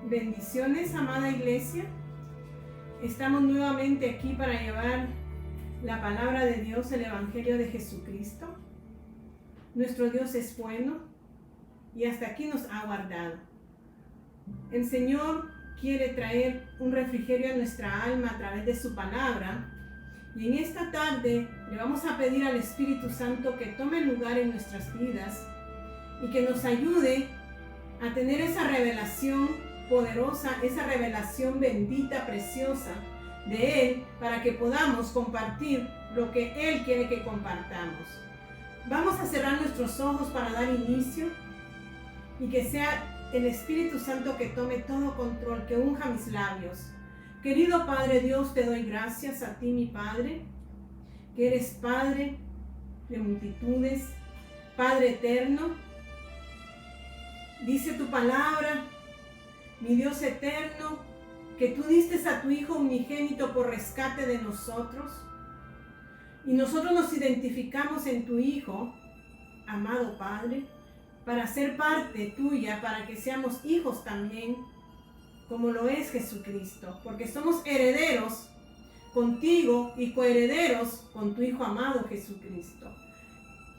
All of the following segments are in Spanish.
Bendiciones, amada iglesia. Estamos nuevamente aquí para llevar la palabra de Dios, el Evangelio de Jesucristo. Nuestro Dios es bueno y hasta aquí nos ha guardado. El Señor quiere traer un refrigerio a nuestra alma a través de su palabra. Y en esta tarde le vamos a pedir al Espíritu Santo que tome lugar en nuestras vidas y que nos ayude a tener esa revelación poderosa, esa revelación bendita, preciosa de Él, para que podamos compartir lo que Él quiere que compartamos. Vamos a cerrar nuestros ojos para dar inicio y que sea el Espíritu Santo que tome todo control, que unja mis labios. Querido Padre Dios, te doy gracias a ti, mi Padre, que eres Padre de multitudes, Padre eterno. Dice tu palabra, mi Dios eterno, que tú diste a tu Hijo unigénito por rescate de nosotros. Y nosotros nos identificamos en tu Hijo, amado Padre, para ser parte tuya, para que seamos hijos también, como lo es Jesucristo, porque somos herederos contigo y coherederos con tu Hijo amado Jesucristo.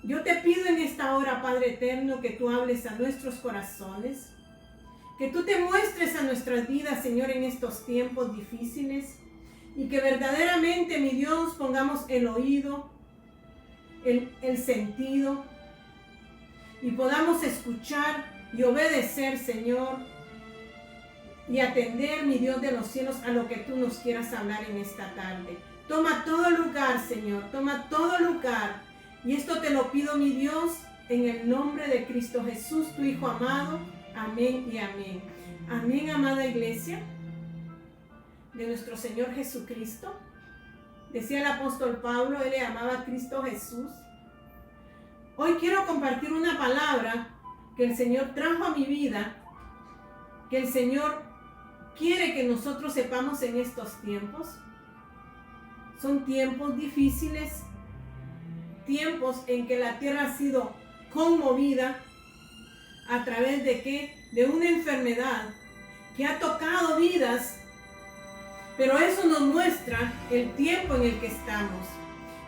Yo te pido en esta hora, Padre eterno, que tú hables a nuestros corazones, que tú te muestres a nuestras vidas, Señor, en estos tiempos difíciles, y que verdaderamente, mi Dios, pongamos el oído, el sentido, y podamos escuchar y obedecer, Señor, y atender, mi Dios de los cielos, a lo que tú nos quieras hablar en esta tarde. Toma todo lugar, Señor, toma todo lugar. Y esto te lo pido, mi Dios, en el nombre de Cristo Jesús, tu Hijo amado. Amén y amén. Amén, amada iglesia de nuestro Señor Jesucristo. Decía el apóstol Pablo, él le amaba a Cristo Jesús. Hoy quiero compartir una palabra que el Señor trajo a mi vida, que el Señor quiere que nosotros sepamos en estos tiempos. Son tiempos difíciles, tiempos en que la tierra ha sido conmovida. ¿A través de qué? De una enfermedad que ha tocado vidas, pero eso nos muestra el tiempo en el que estamos.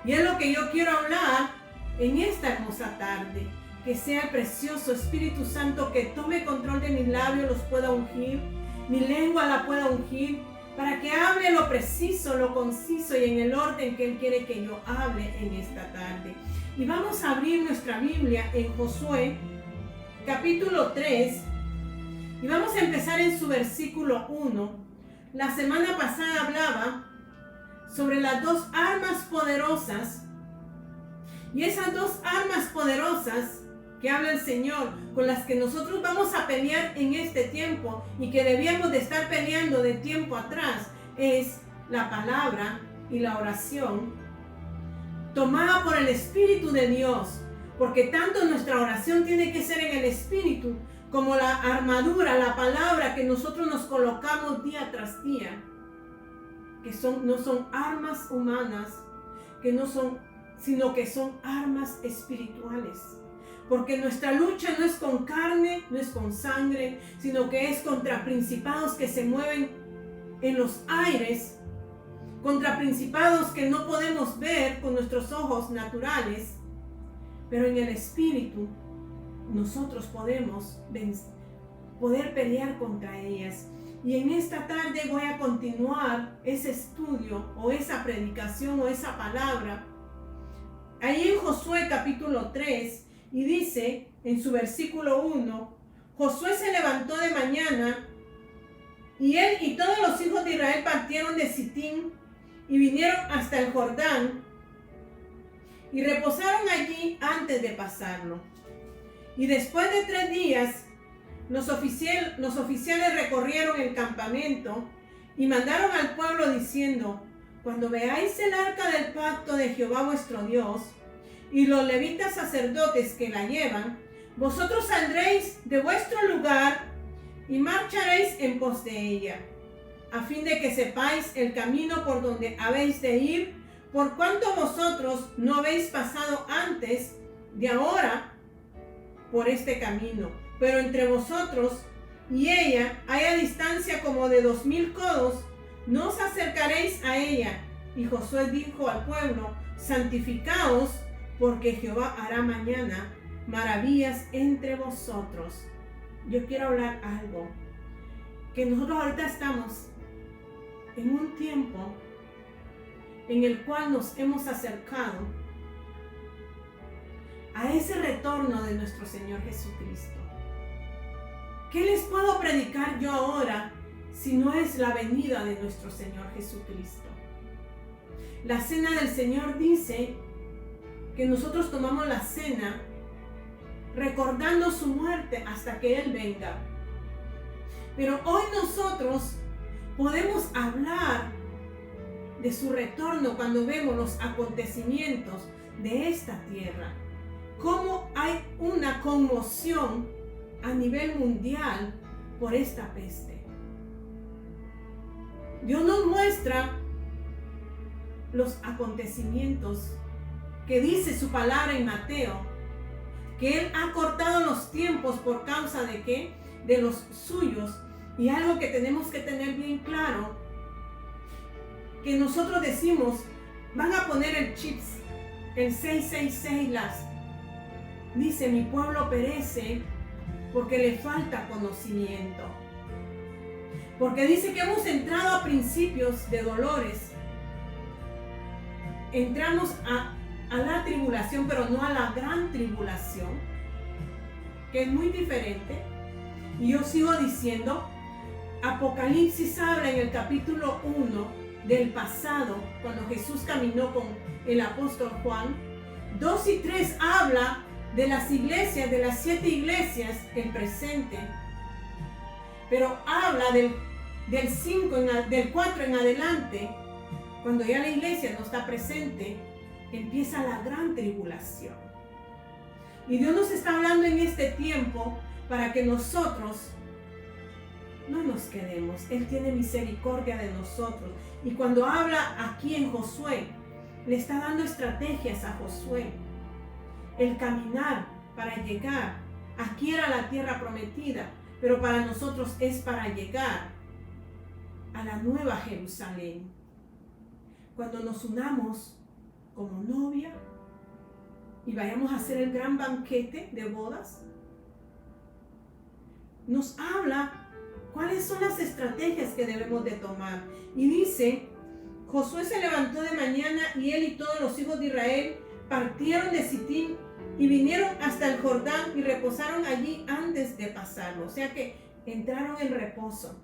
Y es lo que yo quiero hablar en esta hermosa tarde. Que sea el precioso Espíritu Santo que tome control de mis labios, los pueda ungir, mi lengua la pueda ungir, para que hable lo preciso, lo conciso y en el orden que Él quiere que yo hable en esta tarde. Y vamos a abrir nuestra Biblia en Josué, capítulo 3, y vamos a empezar en su versículo 1. La semana pasada hablaba sobre las dos armas poderosas, y esas dos armas poderosas que habla el Señor, con las que nosotros vamos a pelear en este tiempo y que debíamos de estar peleando de tiempo atrás, es la palabra y la oración tomada por el Espíritu de Dios. Porque tanto nuestra oración tiene que ser en el Espíritu, como la armadura, la palabra que nosotros nos colocamos día tras día, que no son armas humanas, sino que son armas espirituales. Porque nuestra lucha no es con carne, no es con sangre, sino que es contra principados que se mueven en los aires, contra principados que no podemos ver con nuestros ojos naturales. Pero en el Espíritu nosotros podemos poder pelear contra ellas. Y en esta tarde voy a continuar ese estudio o esa predicación o esa palabra. Ahí en Josué capítulo 3, y dice en su versículo 1, Josué se levantó de mañana y él y todos los hijos de Israel partieron de Sitín y vinieron hasta el Jordán y reposaron allí antes de pasarlo. Y después de 3 días, los oficiales recorrieron el campamento y mandaron al pueblo diciendo: cuando veáis el arca del pacto de Jehová vuestro Dios y los levitas sacerdotes que la llevan, vosotros saldréis de vuestro lugar y marcharéis en pos de ella, a fin de que sepáis el camino por donde habéis de ir, por cuanto vosotros no habéis pasado antes de ahora por este camino, pero entre vosotros y ella haya distancia como de 2000 codos, no os acercaréis a ella. Y Josué dijo al pueblo: santificaos, porque Jehová hará mañana maravillas entre vosotros. Yo quiero hablar algo, que nosotros ahorita estamos en un tiempo en el cual nos hemos acercado a ese retorno de nuestro Señor Jesucristo. ¿Qué les puedo predicar yo ahora si no es la venida de nuestro Señor Jesucristo? La cena del Señor dice que nosotros tomamos la cena recordando su muerte hasta que Él venga. Pero hoy nosotros podemos hablar de su retorno cuando vemos los acontecimientos de esta tierra. Cómo hay una conmoción a nivel mundial por esta peste. Dios nos muestra los acontecimientos que dice su palabra en Mateo, que Él ha cortado los tiempos por causa de ¿qué? De los suyos. Y algo que tenemos que tener bien claro, que nosotros decimos, van a poner el chips, el 666 dice, mi pueblo perece porque le falta conocimiento. Porque dice que hemos entrado a principios de dolores. Entramos a la tribulación, pero no a la gran tribulación, que es muy diferente. Y yo sigo diciendo, Apocalipsis habla en el capítulo 1 del pasado, cuando Jesús caminó con el apóstol Juan. 2 y 3 habla de las iglesias, de las 7 iglesias, el presente. Pero habla del 4 en adelante, cuando ya la iglesia no está presente, empieza la gran tribulación. Y Dios nos está hablando en este tiempo para que nosotros no nos quedemos. Él tiene misericordia de nosotros. Y cuando habla aquí en Josué, le está dando estrategias a Josué. El caminar para llegar. Aquí era la tierra prometida, pero para nosotros es para llegar a la nueva Jerusalén. Cuando nos unamos como novia y vayamos a hacer el gran banquete de bodas, nos habla cuáles son las estrategias que debemos de tomar. Y dice, Josué se levantó de mañana y él y todos los hijos de Israel partieron de Sitín y vinieron hasta el Jordán y reposaron allí antes de pasarlo. O sea que entraron en reposo.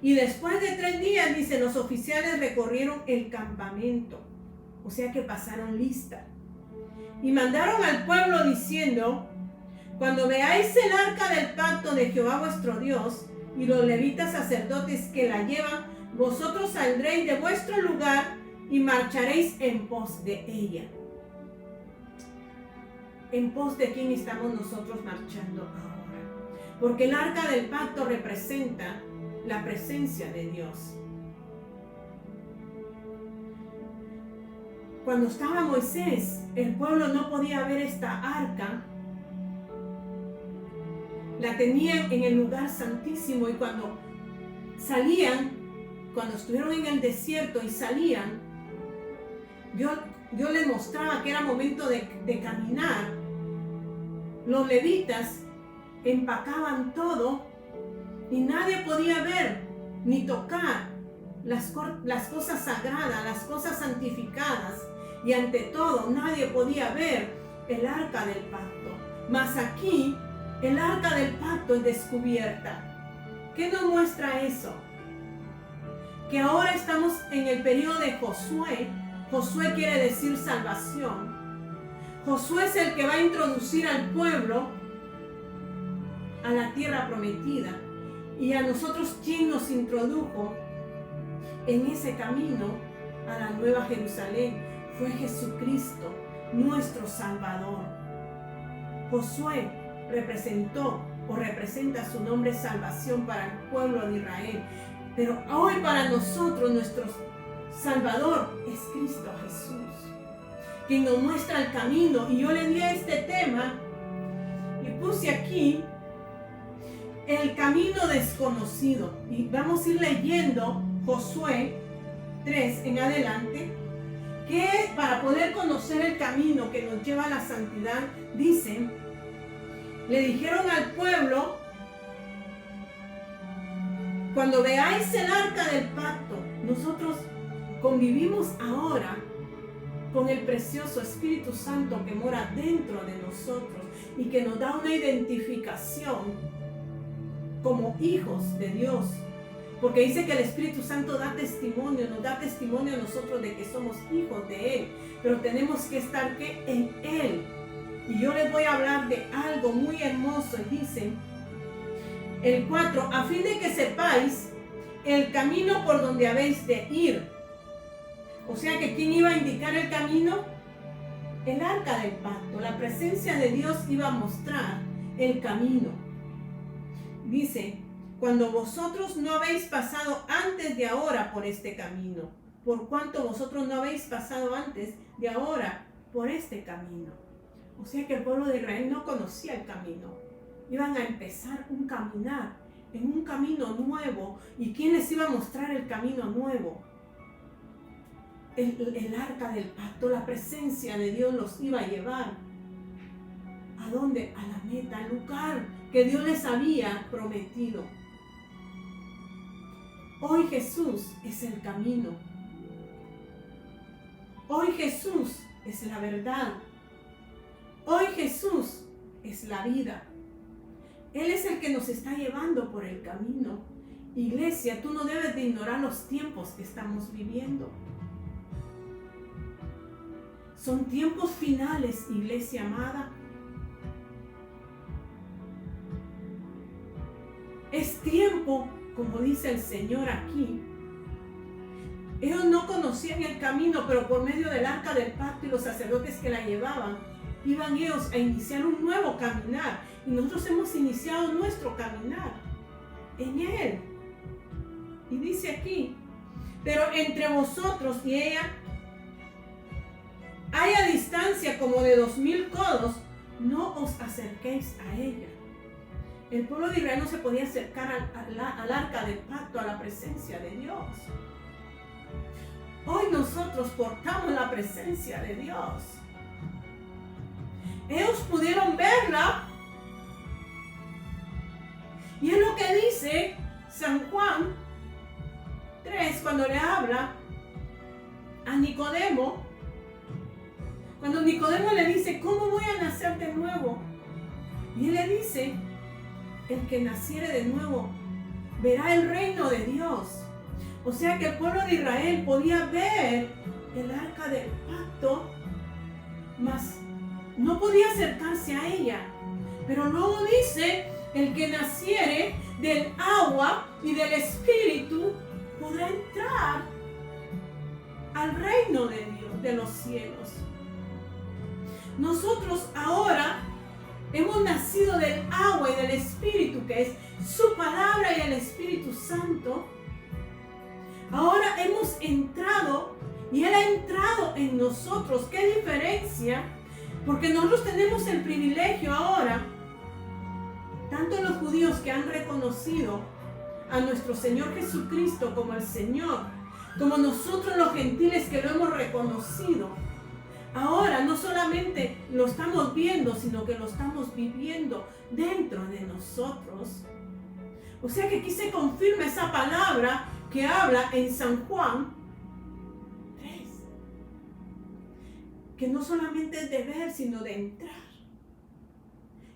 Y después de 3 días, dice, los oficiales recorrieron el campamento. O sea que pasaron lista. Y mandaron al pueblo diciendo, cuando veáis el arca del pacto de Jehová vuestro Dios y los levitas sacerdotes que la llevan, vosotros saldréis de vuestro lugar y marcharéis en pos de ella. ¿En pos de quién estamos nosotros marchando ahora? Porque el arca del pacto representa la presencia de Dios. Cuando estaba Moisés, el pueblo no podía ver esta arca. La tenían en el lugar santísimo, y cuando salían, cuando estuvieron en el desierto y salían, Dios les mostraba que era momento de caminar. Los levitas empacaban todo y nadie podía ver ni tocar las cosas sagradas, las cosas santificadas, y ante todo nadie podía ver el arca del pacto. Mas aquí el arca del pacto es descubierta. ¿Qué nos muestra eso? Que ahora estamos en el periodo de Josué. Josué quiere decir salvación. Josué es el que va a introducir al pueblo a la tierra prometida. Y a nosotros, ¿quién nos introdujo en ese camino a la nueva Jerusalén? Fue Jesucristo, nuestro Salvador. Josué representó o representa su nombre salvación para el pueblo de Israel. Pero hoy para nosotros nuestro Salvador es Cristo Jesús, quien nos muestra el camino. Y yo le di a este tema y puse aquí el camino desconocido. Y vamos a ir leyendo Josué 3 en adelante, que para poder conocer el camino que nos lleva a la santidad, dicen, le dijeron al pueblo: cuando veáis el arca del pacto, nosotros convivimos ahora con el precioso Espíritu Santo que mora dentro de nosotros y que nos da una identificación como hijos de Dios. Porque dice que el Espíritu Santo da testimonio, nos da testimonio a nosotros de que somos hijos de Él. Pero tenemos que estar ¿qué? En Él. Y yo les voy a hablar de algo muy hermoso. Y dice el 4, a fin de que sepáis el camino por donde habéis de ir. O sea que ¿quién iba a indicar el camino? El arca del pacto. La presencia de Dios iba a mostrar el camino. Dice, cuando vosotros no habéis pasado antes de ahora por este camino, por cuanto vosotros no habéis pasado antes de ahora por este camino. O sea que el pueblo de Israel no conocía el camino. Iban a empezar un caminar en un camino nuevo. ¿Y quién les iba a mostrar el camino nuevo? El arca del pacto, la presencia de Dios los iba a llevar. ¿A dónde? A la meta, al lugar que Dios les había prometido. Hoy Jesús es el camino. Hoy Jesús es la verdad. Hoy Jesús es la vida. Él es el que nos está llevando por el camino. Iglesia, tú no debes de ignorar los tiempos que estamos viviendo. Son tiempos finales, iglesia amada. Es tiempo, como dice el Señor aquí. Ellos no conocían el camino, pero por medio del arca del pacto y los sacerdotes que la llevaban, iban ellos a iniciar un nuevo caminar. Y nosotros hemos iniciado nuestro caminar en Él. Y dice aquí, pero entre vosotros y ella hay a distancia como de 2000 codos, no os acerquéis a ella. El pueblo de Israel no se podía acercar al arca del pacto, a la presencia de Dios. Hoy nosotros portamos la presencia de Dios. Ellos pudieron verla. Y es lo que dice San Juan 3 cuando le habla a Nicodemo. Cuando Nicodemo le dice, ¿cómo voy a nacer de nuevo? Y él le dice, el que naciere de nuevo verá el reino de Dios. O sea que el pueblo de Israel podía ver el arca del pacto, mas no podía acercarse a ella. Pero luego dice, el que naciere del agua y del Espíritu podrá entrar al reino de Dios, de los cielos. Nosotros ahora hemos nacido del agua y del Espíritu, que es su palabra y el Espíritu Santo. Ahora hemos entrado y Él ha entrado en nosotros. ¿Qué diferencia? Porque nosotros tenemos el privilegio ahora, tanto los judíos que han reconocido a nuestro Señor Jesucristo como el Señor, como nosotros los gentiles que lo hemos reconocido. Ahora no solamente lo estamos viendo, sino que lo estamos viviendo dentro de nosotros. O sea que aquí se confirma esa palabra que habla en San Juan 3. Que no solamente es de ver, sino de entrar.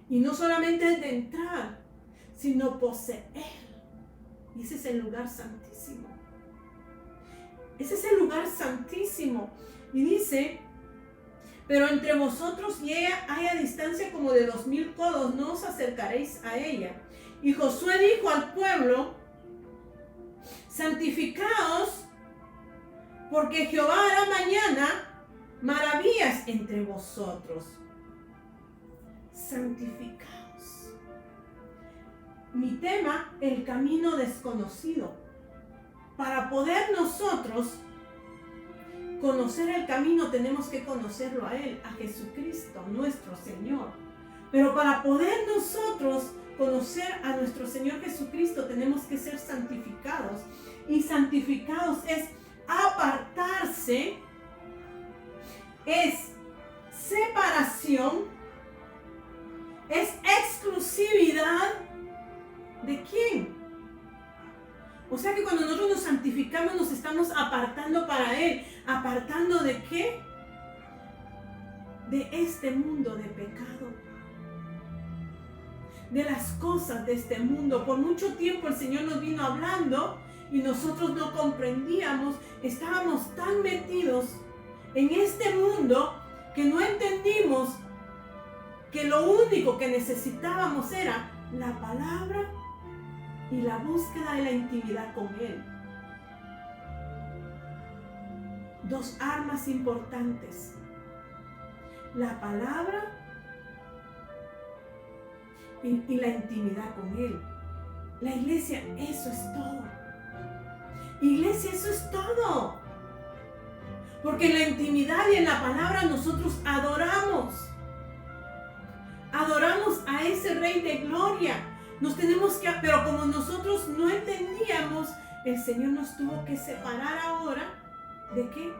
Y no solamente es de entrar, sino poseer. Y ese es el lugar santísimo. Ese es el lugar santísimo. Y dice, pero entre vosotros y ella hay a distancia como de 2000 codos, no os acercaréis a ella. Y Josué dijo al pueblo, santificaos, porque Jehová hará mañana maravillas entre vosotros. Santificaos. Mi tema, el camino desconocido. Para poder nosotros conocer el camino, tenemos que conocerlo a Él, a Jesucristo, nuestro Señor. Pero para poder nosotros conocer a nuestro Señor Jesucristo tenemos que ser santificados. Y santificados es apartarse, es separación, es exclusividad. ¿De quién? O sea que cuando nosotros nos santificamos nos estamos apartando para Él. ¿Apartando de qué? De este mundo de pecado, de las cosas de este mundo. Por mucho tiempo el Señor nos vino hablando y nosotros no comprendíamos. Estábamos tan metidos en este mundo que no entendimos que lo único que necesitábamos era la palabra y la búsqueda de la intimidad con Él. Dos armas importantes: la palabra y la intimidad con Él. La iglesia, eso es todo. Iglesia, eso es todo. Porque en la intimidad y en la palabra nosotros adoramos. Adoramos a ese Rey de Gloria. Nos tenemos que, pero como nosotros no entendíamos, el Señor nos tuvo que separar ahora. ¿De qué?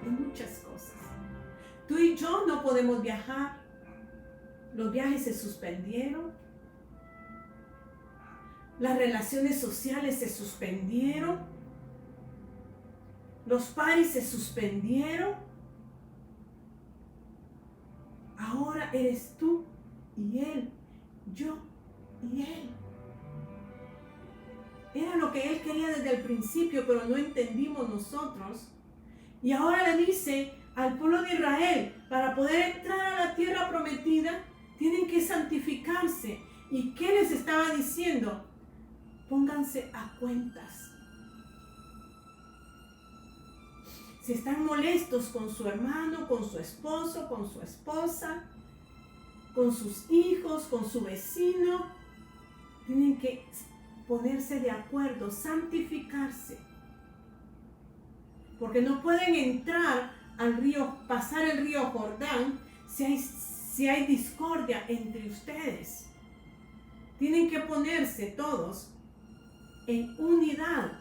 De muchas cosas. Tú y yo no podemos viajar. Los viajes se suspendieron. Las relaciones sociales se suspendieron. Los paris se suspendieron. Ahora eres tú y Él, yo y Él. Era lo que Él quería desde el principio, pero no entendimos nosotros. Y ahora le dice al pueblo de Israel, para poder entrar a la tierra prometida, tienen que santificarse. ¿Y qué les estaba diciendo? Pónganse a cuentas. Si están molestos con su hermano, con su esposo, con su esposa, con sus hijos, con su vecino, tienen que ponerse de acuerdo, santificarse. Porque no pueden entrar al río, pasar el río Jordán si hay discordia entre ustedes. Tienen que ponerse todos en unidad.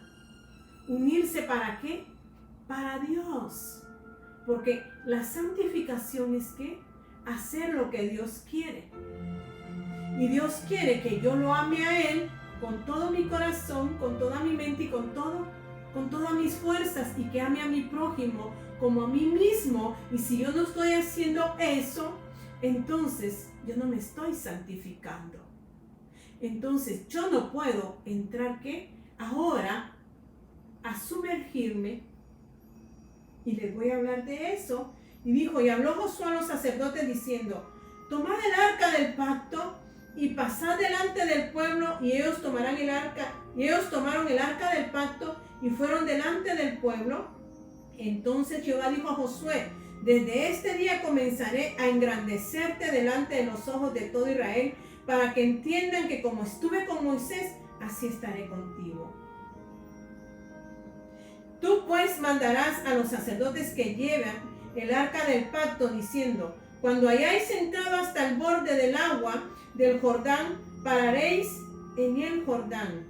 ¿Unirse para qué? Para Dios. Porque la santificación es ¿qué? Hacer lo que Dios quiere. Y Dios quiere que yo lo ame a Él con todo mi corazón, con toda mi mente y con todas mis fuerzas, y que ame a mi prójimo como a mí mismo. Y si yo no estoy haciendo eso, entonces yo no me estoy santificando. Entonces yo no puedo entrar ¿qué? Ahora a sumergirme. Y les voy a hablar de eso. Y dijo, y habló Josué a los sacerdotes diciendo, tomad el arca del pacto y pasad delante del pueblo, y ellos tomaron el arca del pacto y fueron delante del pueblo. Entonces Jehová dijo a Josué, desde este día comenzaré a engrandecerte delante de los ojos de todo Israel, para que entiendan que como estuve con Moisés, así estaré contigo. Tú pues mandarás a los sacerdotes que lleven el arca del pacto, diciendo, cuando hayáis entrado hasta el borde del agua del Jordán, pararéis en el Jordán.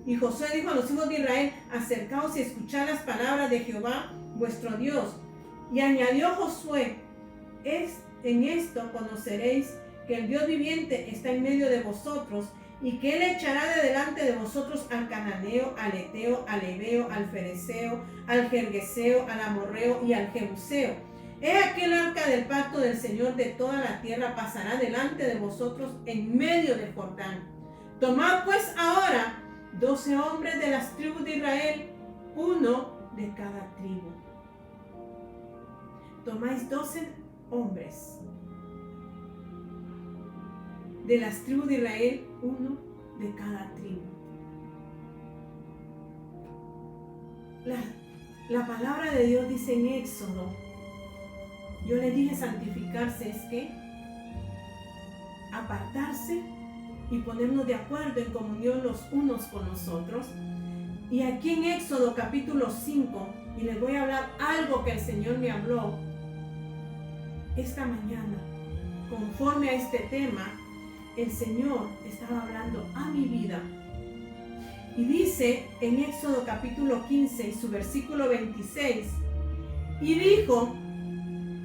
Y Josué dijo a los hijos de Israel, acercaos y escuchad las palabras de Jehová vuestro Dios. Y añadió Josué, en esto conoceréis que el Dios viviente está en medio de vosotros, y que Él echará de delante de vosotros al cananeo, al eteo, al heveo, al fereceo, al gergeseo, al amorreo y al jebuseo. He aquí el arca del pacto del Señor de toda la tierra pasará delante de vosotros en medio del Jordán. Tomad pues ahora 12 hombres de las tribus de Israel, uno de cada tribu. Tomáis 12 hombres de las tribus de Israel, uno de cada tribu. La palabra de Dios dice en Éxodo, yo le dije santificarse es que apartarse y ponernos de acuerdo en comunión los unos con los otros. Y aquí en Éxodo capítulo 5, y les voy a hablar algo que el Señor me habló esta mañana. conforme a este tema, el Señor estaba hablando a mi vida. Y dice en Éxodo capítulo 15 y su versículo 26, y dijo: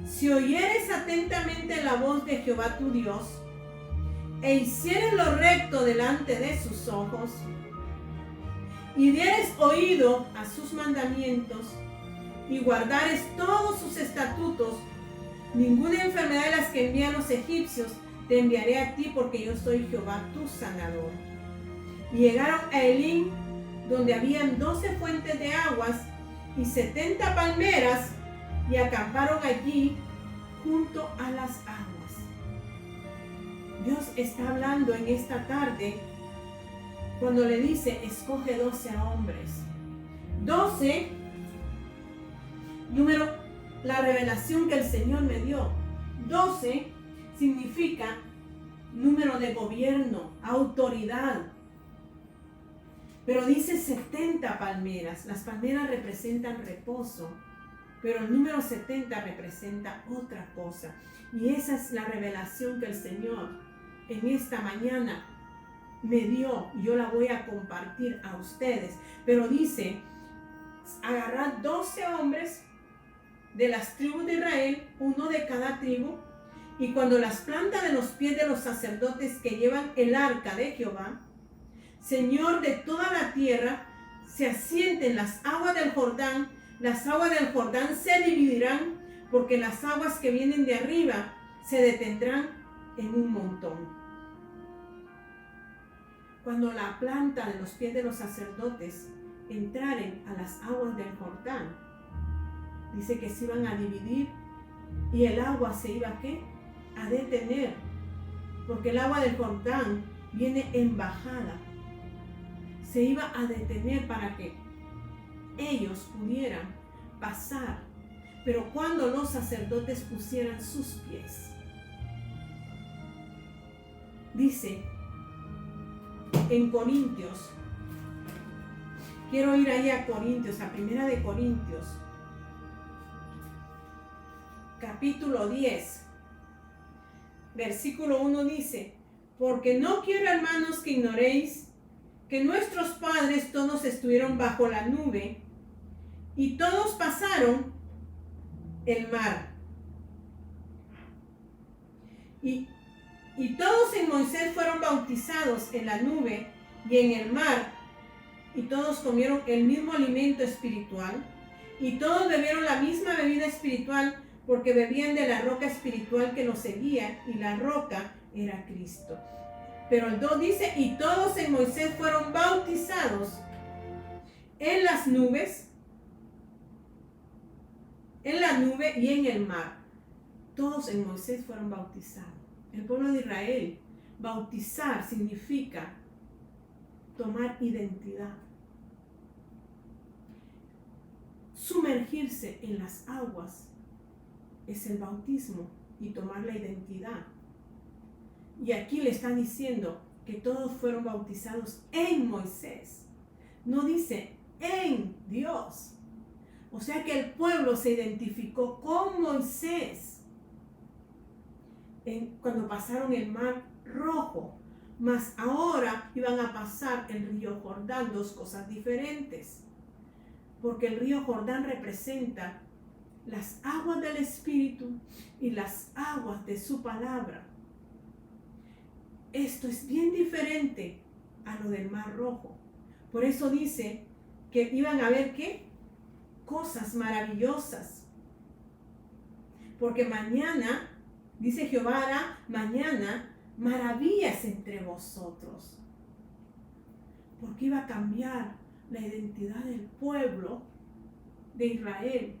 si oyeres atentamente la voz de Jehová tu Dios, e hicieres lo recto delante de sus ojos, y dieres oído a sus mandamientos, y guardares todos sus estatutos, ninguna enfermedad de las que envían los egipcios te enviaré a ti, porque yo soy Jehová tu sanador. Y llegaron a Elim, donde habían 12 fuentes de aguas y 70 palmeras, y acamparon allí junto a las aguas. Dios está hablando en esta tarde cuando le dice: escoge 12 hombres. 12, la revelación que el Señor me dio. 12 significa número de gobierno, autoridad. Pero dice 70 palmeras. Las palmeras representan reposo, pero el número 70 representa otra cosa. Y esa es la revelación que el Señor en esta mañana me dio, y yo la voy a compartir a ustedes. Pero dice: agarrad 12 hombres de las tribus de Israel, uno de cada tribu, y cuando las plantas de los pies de los sacerdotes que llevan el arca de Jehová, Señor de toda la tierra, se asienten las aguas del Jordán, las aguas del Jordán se dividirán, porque las aguas que vienen de arriba se detendrán en un montón. Cuando la planta de los pies de los sacerdotes entraren a las aguas del Jordán, dice que se iban a dividir y el agua se iba ¿a qué? A detener, porque el agua del Jordán viene en bajada. Se iba a detener para que ellos pudieran pasar, pero cuando los sacerdotes pusieran sus pies, dice en Corintios, quiero ir ahí a Corintios, a Primera de Corintios, capítulo 10, versículo 1 dice: porque no quiero, hermanos, que ignoréis que nuestros padres todos estuvieron bajo la nube, y todos pasaron el mar. Y todos en Moisés fueron bautizados en la nube y en el mar, y todos comieron el mismo alimento espiritual, y todos bebieron la misma bebida espiritual, porque bebían de la roca espiritual que los seguía, y la roca era Cristo. Pero el 2 dice: y todos en Moisés fueron bautizados en las nubes, en la nube y en el mar. Todos en Moisés fueron bautizados. El pueblo de Israel, bautizar significa tomar identidad. Sumergirse en las aguas es el bautismo y tomar la identidad. Y aquí le están diciendo que todos fueron bautizados en Moisés. No dice en Dios. O sea que el pueblo se identificó con Moisés cuando pasaron el mar Rojo. Mas ahora iban a pasar el río Jordán, dos cosas diferentes. Porque el río Jordán representa las aguas del Espíritu y las aguas de su palabra. Esto es bien diferente a lo del Mar Rojo. Por eso dice que iban a ver ¿qué? Cosas maravillosas. Porque mañana, dice Jehová, hará mañana maravillas entre vosotros. Porque iba a cambiar la identidad del pueblo de Israel.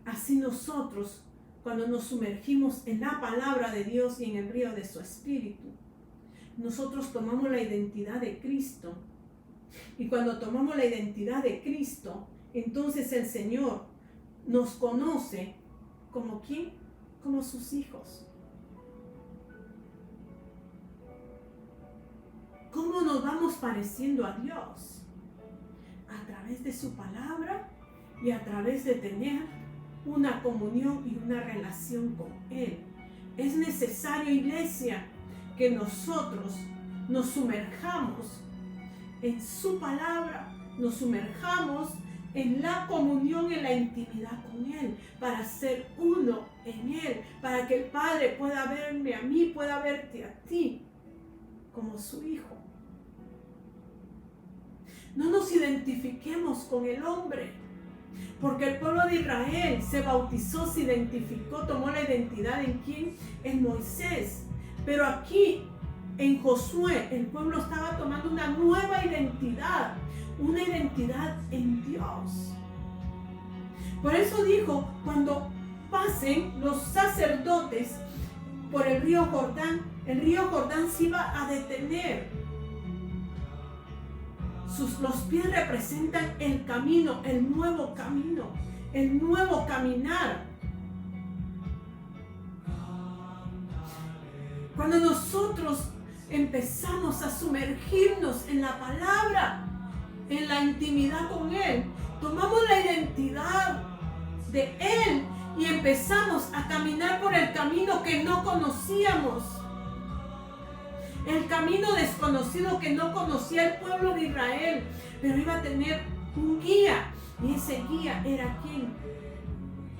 Así nosotros, cuando nos sumergimos en la palabra de Dios y en el río de su Espíritu, nosotros tomamos la identidad de Cristo. Y cuando tomamos la identidad de Cristo, entonces el Señor nos conoce como ¿quién? Como sus hijos. ¿Cómo nos vamos pareciendo a Dios? A través de su palabra y a través de tener una comunión y una relación con Él. Es necesario, iglesia, que nosotros nos sumerjamos en su palabra, nos sumerjamos en la comunión, en la intimidad con Él, para ser uno en Él, para que el Padre pueda verme a mí, pueda verte a ti como su Hijo. No nos identifiquemos con el hombre, porque el pueblo de Israel se bautizó, se identificó, tomó la identidad ¿en quién? En Moisés. Pero aquí en Josué el pueblo estaba tomando una nueva identidad, una identidad en Dios. Por eso dijo, cuando pasen los sacerdotes por el río Jordán se iba a detener. Los pies representan el camino, el nuevo caminar. Cuando nosotros empezamos a sumergirnos en la palabra, en la intimidad con Él, tomamos la identidad de Él y empezamos a caminar por el camino que no conocíamos. El camino desconocido que no conocía el pueblo de Israel, pero iba a tener un guía, y ese guía era ¿quién?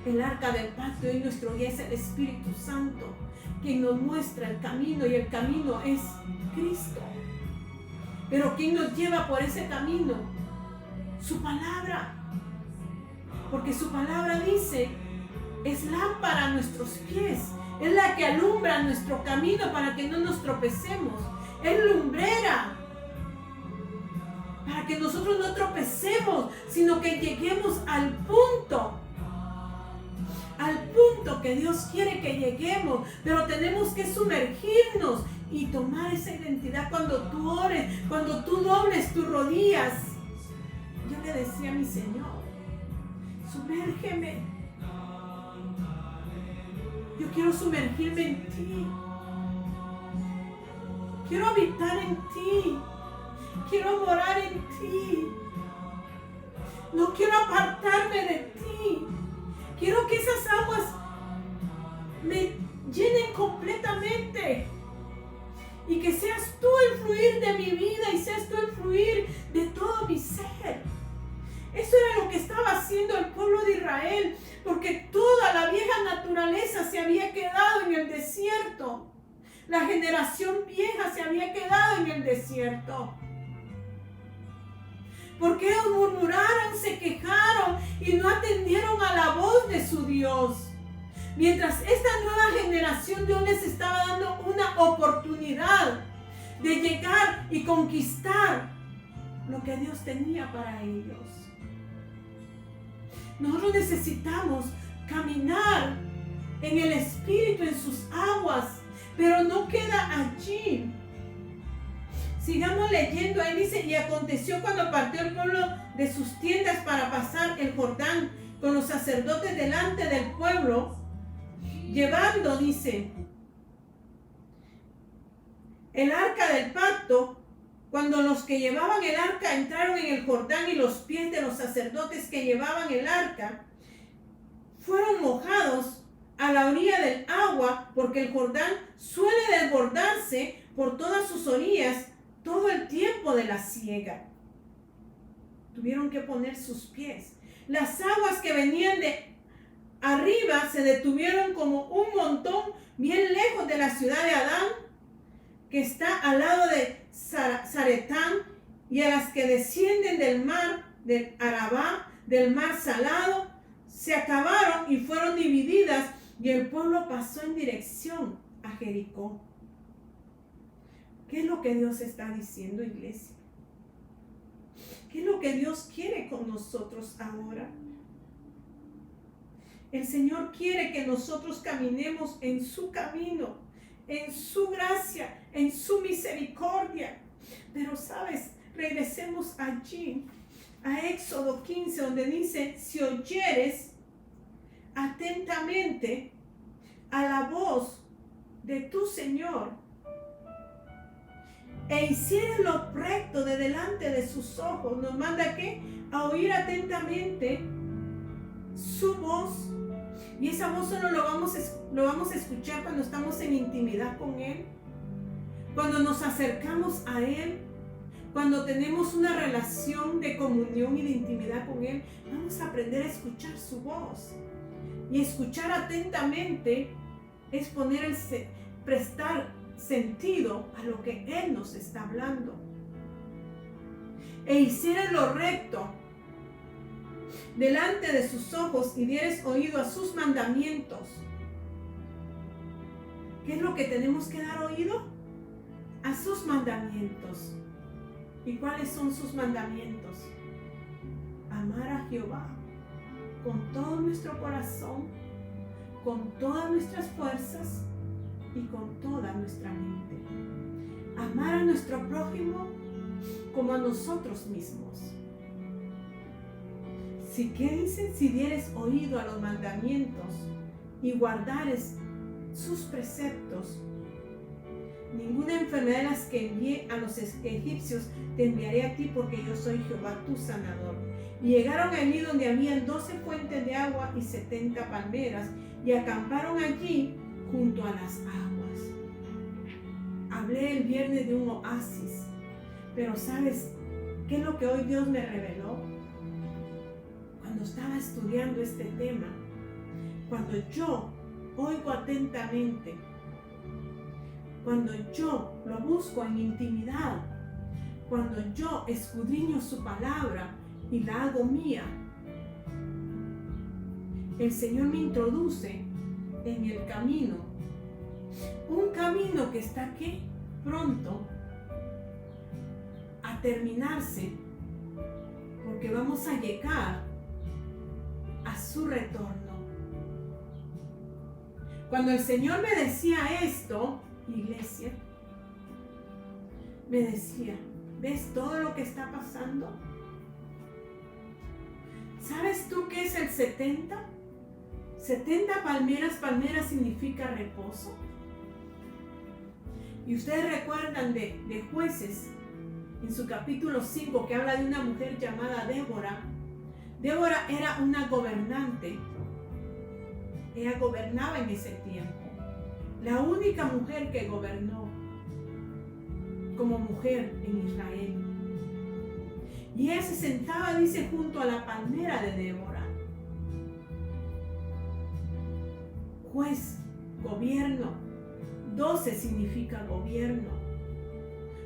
El arca del pacto, y nuestro guía es el Espíritu Santo, quien nos muestra el camino, y el camino es Cristo. Pero ¿quién nos lleva por ese camino? Su palabra, porque su palabra dice, es lámpara a nuestros pies, es la que alumbra nuestro camino para que no nos tropecemos. Es lumbrera para que nosotros no tropecemos, sino que lleguemos al punto que Dios quiere que lleguemos. Pero tenemos que sumergirnos y tomar esa identidad. Cuando tú ores, cuando tú dobles tus rodillas, yo le decía a mi Señor, sumérgeme. Yo quiero sumergirme en ti. Quiero habitar en ti. Quiero morar en ti. No quiero apartarme de ti. Quiero que esas aguas me llenen completamente. Y que seas tú el fluir de mi vida y seas tú el fluir de todo mi ser. Eso era lo que estaba haciendo el pueblo de Israel, porque toda la vieja naturaleza se había quedado en el desierto. La generación vieja se había quedado en el desierto. Porque ellos murmuraron, se quejaron y no atendieron a la voz de su Dios. Mientras esta nueva generación, Dios les estaba dando una oportunidad de llegar y conquistar lo que Dios tenía para ellos. Nosotros necesitamos caminar en el Espíritu, en sus aguas, pero no queda allí. Sigamos leyendo, ahí dice, y aconteció cuando partió el pueblo de sus tiendas para pasar el Jordán con los sacerdotes delante del pueblo, llevando, dice, el arca del pacto. Cuando los que llevaban el arca entraron en el Jordán y los pies de los sacerdotes que llevaban el arca fueron mojados a la orilla del agua, porque el Jordán suele desbordarse por todas sus orillas todo el tiempo de la siega. Tuvieron que poner sus pies. Las aguas que venían de arriba se detuvieron como un montón bien lejos de la ciudad de Adán, que está al lado de Zaretán, y a las que descienden del mar del Arabá, del mar salado, se acabaron y fueron divididas, y el pueblo pasó en dirección a Jericó. ¿Qué es lo que Dios está diciendo, iglesia? ¿Qué es lo que Dios quiere con nosotros ahora? El Señor quiere que nosotros caminemos en su camino, en su gracia, en su misericordia. Pero sabes, regresemos allí a Éxodo 15, donde dice, si oyeres atentamente a la voz de tu Señor e hicieres lo recto de delante de sus ojos, nos manda ¿qué? A oír atentamente su voz. Y esa voz solo lo vamos a escuchar cuando estamos en intimidad con Él, cuando nos acercamos a Él, cuando tenemos una relación de comunión y de intimidad con Él. Vamos a aprender a escuchar su voz. Y escuchar atentamente es prestar sentido a lo que Él nos está hablando. E hicieres lo recto delante de sus ojos y dieres oído a sus mandamientos. ¿Qué es lo que tenemos que dar oído? A sus mandamientos. ¿Y cuáles son sus mandamientos? Amar a Jehová con todo nuestro corazón, con todas nuestras fuerzas y con toda nuestra mente. Amar a nuestro prójimo como a nosotros mismos. ¿Qué dice? Si dieres oído a los mandamientos y guardares sus preceptos, ninguna enfermedad de las que envié a los egipcios te enviaré a ti, porque yo soy Jehová tu sanador. Y llegaron allí donde habían 12 fuentes de agua y 70 palmeras, y acamparon allí junto a las aguas. Hablé el viernes de un oasis, pero ¿sabes qué es lo que hoy Dios me reveló? Cuando estaba estudiando este tema, cuando yo oigo atentamente, cuando yo lo busco en intimidad, cuando yo escudriño su palabra y la hago mía, el Señor me introduce en el camino, un camino que está aquí pronto a terminarse, porque vamos a llegar a su retorno. Cuando el Señor me decía esto, iglesia, me decía, ¿ves todo lo que está pasando? ¿Sabes tú qué es el 70? 70 palmeras, palmera significa reposo. Y ustedes recuerdan de Jueces, en su capítulo 5, que habla de una mujer llamada Débora. Débora era una gobernante. Ella gobernaba en ese tiempo. La única mujer que gobernó como mujer en Israel. Y ella se sentaba, dice, junto a la palmera de Débora. Juez, gobierno. 12 significa gobierno.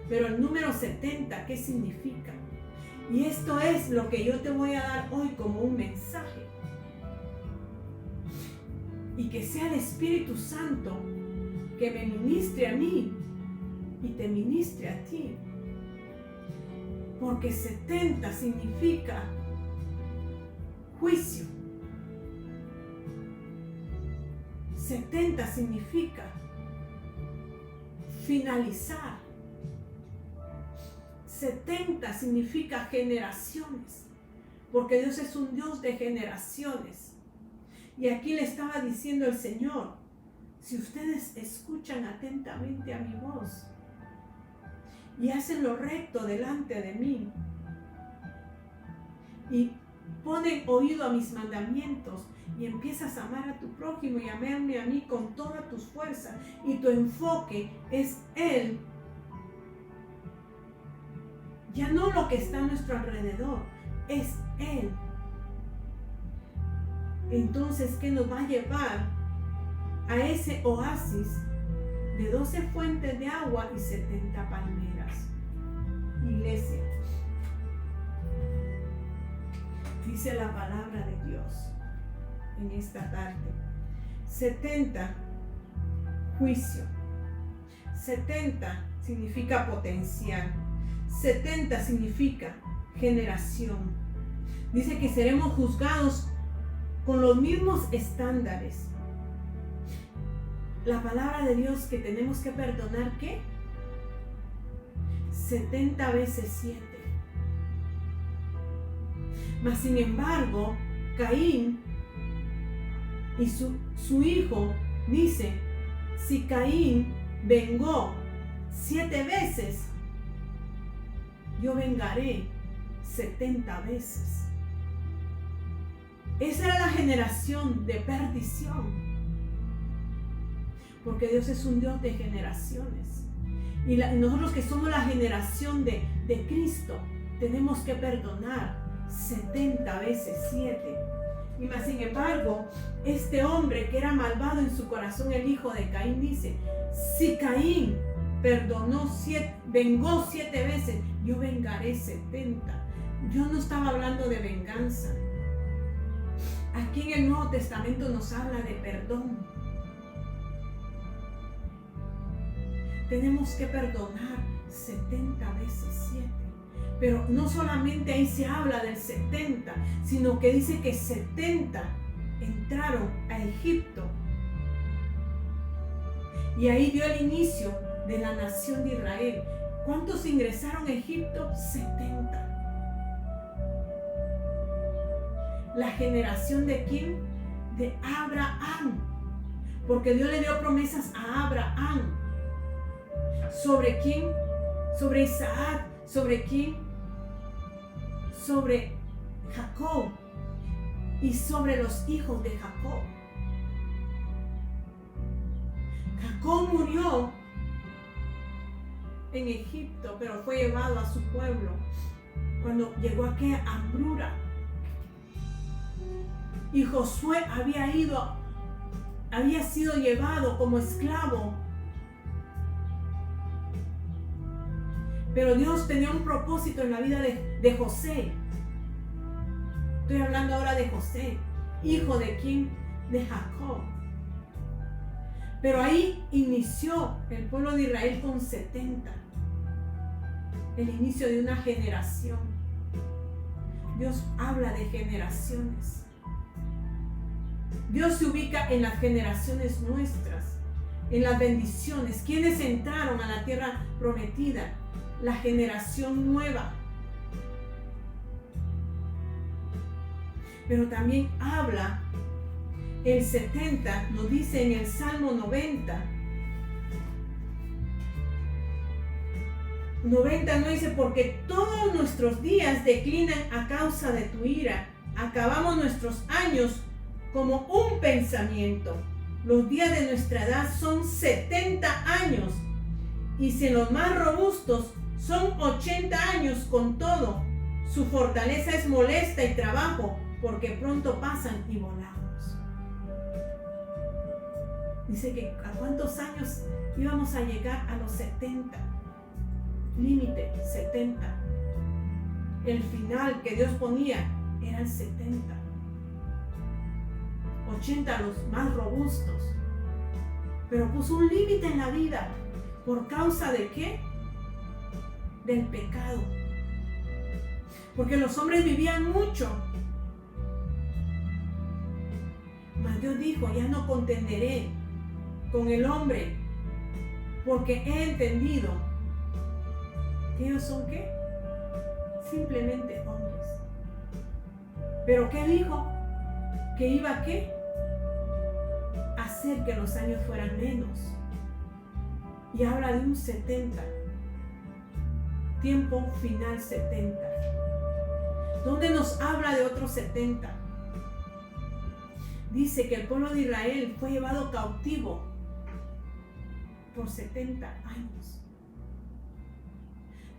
Pero el número 70, ¿qué significa? Y esto es lo que yo te voy a dar hoy como un mensaje. Y que sea el Espíritu Santo que me ministre a mí y te ministre a ti. Porque 70 significa juicio. 70 significa finalizar. 70 significa generaciones, porque Dios es un Dios de generaciones. Y aquí le estaba diciendo el Señor, si ustedes escuchan atentamente a mi voz y hacen lo recto delante de mí y ponen oído a mis mandamientos y empiezas a amar a tu prójimo y amarme a mí con todas tus fuerzas y tu enfoque es Él, ya no lo que está a nuestro alrededor, es Él. Entonces, ¿qué nos va a llevar a ese oasis de 12 fuentes de agua y 70 palmeras? Iglesia, dice la palabra de Dios en esta tarde. 70, juicio. 70 significa potencial. 70 significa generación. Dice que seremos juzgados con los mismos estándares. La palabra de Dios que tenemos que perdonar, ¿qué? 70 veces 7. Mas sin embargo, Caín y su hijo dice, si Caín vengó 7 veces, yo vengaré 70 veces. Esa era la generación de perdición. Porque Dios es un Dios de generaciones. Y nosotros que somos la generación de Cristo, tenemos que perdonar 70 veces 7. Y más sin embargo, este hombre que era malvado en su corazón, el hijo de Caín, dice, si Caín vengó 7 veces, yo vengaré 70. Yo no estaba hablando de venganza. Aquí en el Nuevo Testamento nos habla de perdón. Tenemos que perdonar 70 veces 7. Pero no solamente ahí se habla del 70, sino que dice que 70 entraron a Egipto. Y ahí dio el inicio de la nación de Israel. ¿Cuántos ingresaron a Egipto? 70. ¿La generación de quién? De Abraham. Porque Dios le dio promesas a Abraham. ¿Sobre quién? Sobre Isaac. ¿Sobre quién? Sobre Jacob. Y sobre los hijos de Jacob. Jacob murió en Egipto, pero fue llevado a su pueblo cuando llegó aquella hambruna. Y Josué había sido llevado como esclavo. Pero Dios tenía un propósito en la vida de José. Estoy hablando ahora de José, hijo de quién? De Jacob. Pero ahí inició el pueblo de Israel con 70. El inicio de una generación. Dios habla de generaciones. Dios se ubica en las generaciones nuestras, en las bendiciones. ¿Quiénes entraron a la tierra prometida? La generación nueva. Pero también habla el 70, nos dice en el Salmo 90. 90 no dice, porque todos nuestros días declinan a causa de tu ira. Acabamos nuestros años como un pensamiento. Los días de nuestra edad son 70 años. Y si los más robustos son 80 años, con todo, su fortaleza es molesta y trabajo, porque pronto pasan y volamos. Dice que a cuántos años íbamos a llegar a los 70. Límite, 70. El final que Dios ponía era el 70. 80 los más robustos. Pero puso un límite en la vida. ¿Por causa de qué? Del pecado. Porque los hombres vivían mucho. Mas Dios dijo, ya no contenderé con el hombre, porque he entendido que ellos son ¿qué? Simplemente hombres. Pero ¿qué dijo? Que iba a ¿qué? Hacer que los años fueran menos. Y habla de un 70. Tiempo final 70. ¿Dónde nos habla de otro 70? Dice que el pueblo de Israel fue llevado cautivo por 70 años.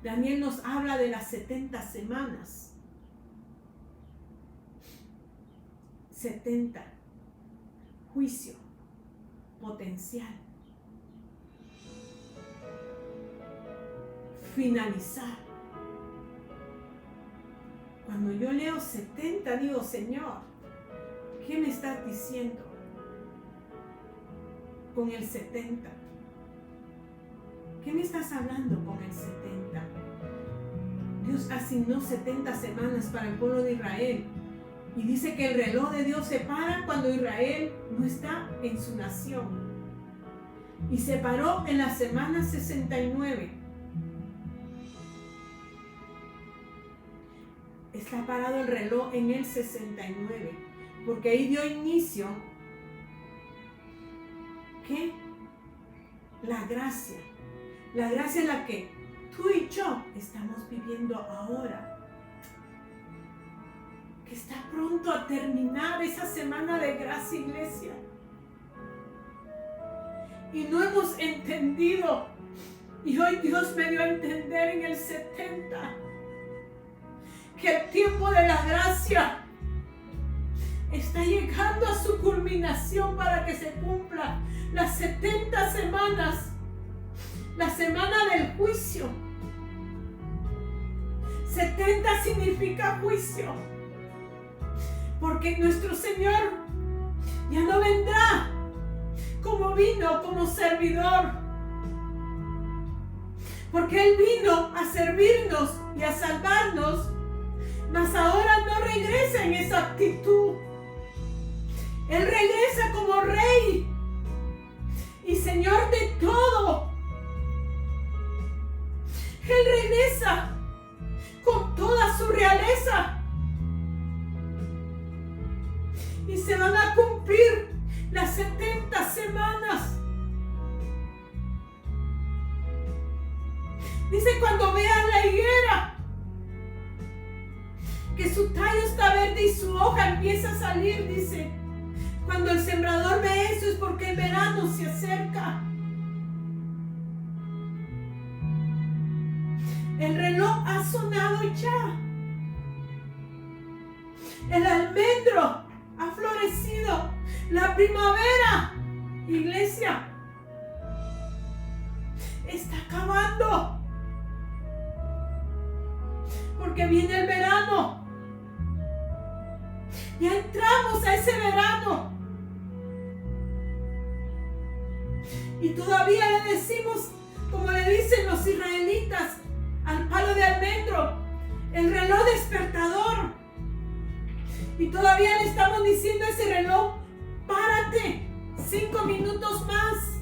Daniel nos habla de las 70 semanas. 70. Juicio. Potencial. Finalizar. Cuando yo leo 70, digo, Señor, ¿qué me estás diciendo con el 70? ¿Qué me estás hablando con el 70? Dios asignó 70 semanas para el pueblo de Israel. Y dice que el reloj de Dios se para cuando Israel no está en su nación. Y se paró en la semana 69. Está parado el reloj en el 69. Porque ahí dio inicio, ¿qué? La gracia. La gracia es la que tú y yo estamos viviendo ahora. que está pronto a terminar esa semana de gracia, iglesia. Y no hemos entendido. Y hoy Dios me dio a entender en el 70 que el tiempo de la gracia está llegando a su culminación para que se cumpla las 70 semanas, la semana del juicio. 70 significa juicio, porque nuestro Señor ya no vendrá como vino, como servidor, porque Él vino a servirnos y a salvarnos, mas ahora no regresa en esa actitud. Él regresa como Rey y Señor de todo. Él regresa con toda su realeza. Y se van a cumplir las 70 semanas. Dice, cuando vean la higuera, que su tallo está verde y su hoja empieza a salir, dice, cuando el sembrador ve eso es porque el verano se acerca. El reloj ha sonado ya. El almendro ha florecido. La primavera, iglesia, está acabando. Porque viene el verano. Ya entramos a ese verano. Y todavía le decimos, como le dicen los israelitas, al palo de almendro, el reloj despertador. Y todavía le estamos diciendo a ese reloj, párate, 5 minutos más.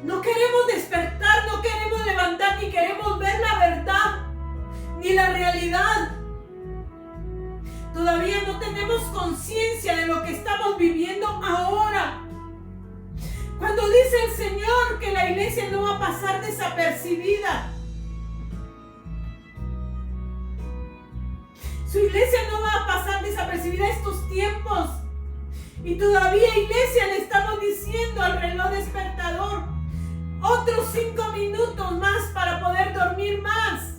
No queremos despertar, no queremos levantar, ni queremos ver la verdad, ni la realidad. Todavía no tenemos conciencia de lo que estamos viviendo ahora. Cuando dice el Señor que la iglesia no va a pasar desapercibida, su iglesia no va a pasar desapercibida estos tiempos. Y todavía, iglesia, le estamos diciendo al reloj despertador, otros 5 minutos más para poder dormir más.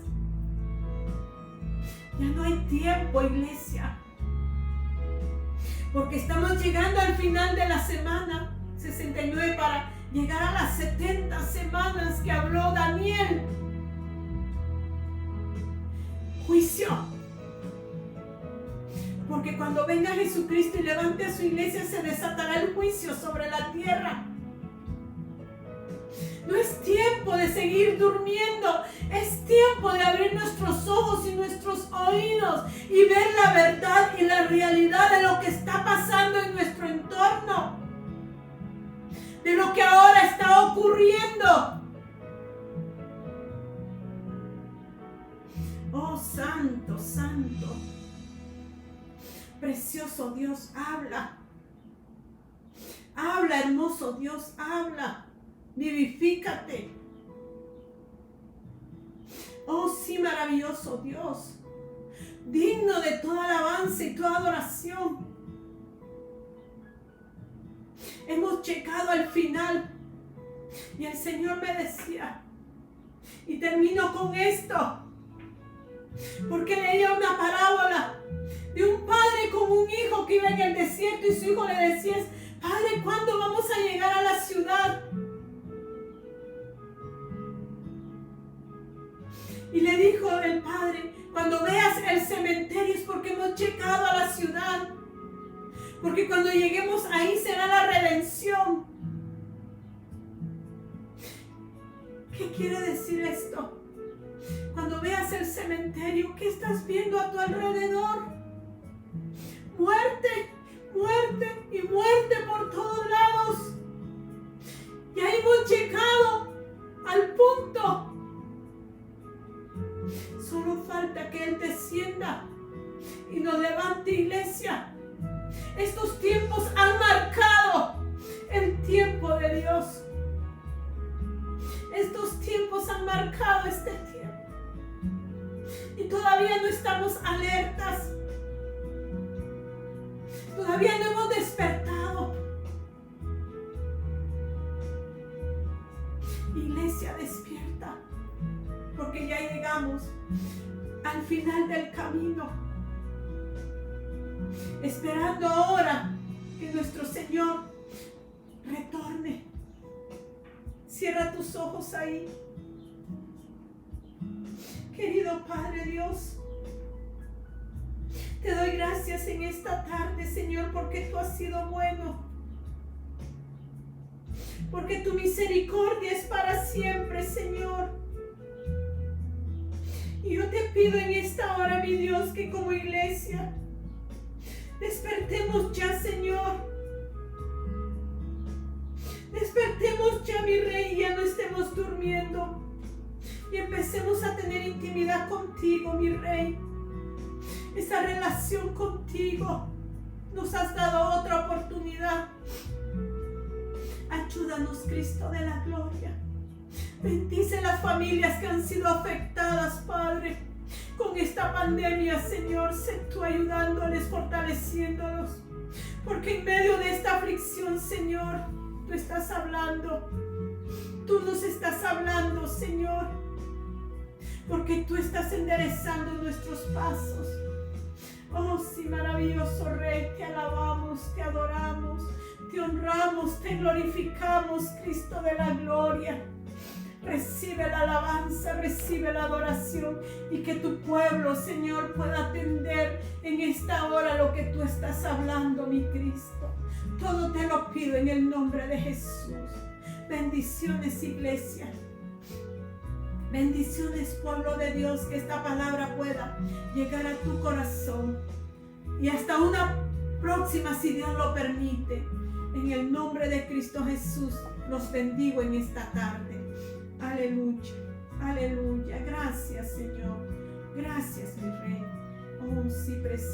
Ya no hay tiempo, iglesia, porque estamos llegando al final de la semana 69 para llegar a las 70 semanas que habló Daniel. Juicio. Porque cuando venga Jesucristo y levante a su iglesia, se desatará el juicio sobre la tierra. No es tiempo de seguir durmiendo, es tiempo de abrir nuestros ojos y nuestros oídos y ver la verdad y la realidad de lo que está pasando en nuestro entorno, de lo que ahora está ocurriendo. Oh, santo, santo, precioso Dios, habla. Habla, hermoso Dios, habla. Vivifícate. Oh, sí, maravilloso Dios, digno de toda alabanza y toda adoración. Hemos llegado al final y el Señor me decía, y termino con esto, porque leía una parábola de un padre con un hijo que iba en el desierto y su hijo le decía, Padre, ¿cuándo vamos a llegar a la ciudad? Y le dijo el padre, cuando veas el cementerio es porque hemos llegado a la ciudad. Porque cuando lleguemos ahí será la redención. ¿Qué quiere decir esto? Cuando veas el cementerio, ¿qué estás viendo a tu alrededor? Muerte, muerte y muerte por todos lados. Y ahí hemos llegado al punto. Solo falta que Él descienda y nos levante, iglesia. Estos tiempos han marcado el tiempo de Dios. Estos tiempos han marcado este tiempo. Y y todavía no estamos alertas. Todavía no hemos despertado. Iglesia, despierta, porque ya llegamos al final del camino, esperando ahora que nuestro Señor retorne. Cierra tus ojos ahí. Querido Padre Dios, te doy gracias en esta tarde, Señor, porque tú has sido bueno, porque tu misericordia es para siempre, Señor. Y yo te pido en esta hora, mi Dios, que como iglesia despertemos ya, Señor. Despertemos ya, mi Rey, y ya no estemos durmiendo. Y empecemos a tener intimidad contigo, mi Rey. Esa relación contigo. Nos has dado otra oportunidad. Ayúdanos, Cristo de la gloria. Bendice las familias que han sido afectadas, Padre, con esta pandemia, Señor. Sé tú ayudándoles, fortaleciéndolos. Porque en medio de esta aflicción, Señor, tú estás hablando. Tú nos estás hablando, Señor. Porque tú estás enderezando nuestros pasos. Oh, sí, maravilloso Rey, te alabamos, te adoramos, te honramos, te glorificamos, Cristo de la gloria. Recibe la alabanza, recibe la adoración y que tu pueblo, Señor, pueda atender en esta hora lo que tú estás hablando, mi Cristo. Todo te lo pido en el nombre de Jesús. Bendiciones, iglesia. Bendiciones, pueblo de Dios, que esta palabra pueda llegar a tu corazón. Y hasta una próxima, si Dios lo permite. En el nombre de Cristo Jesús, los bendigo en esta tarde. Aleluya, aleluya. Gracias, Señor. Gracias, mi Rey. Oh, sí, precioso.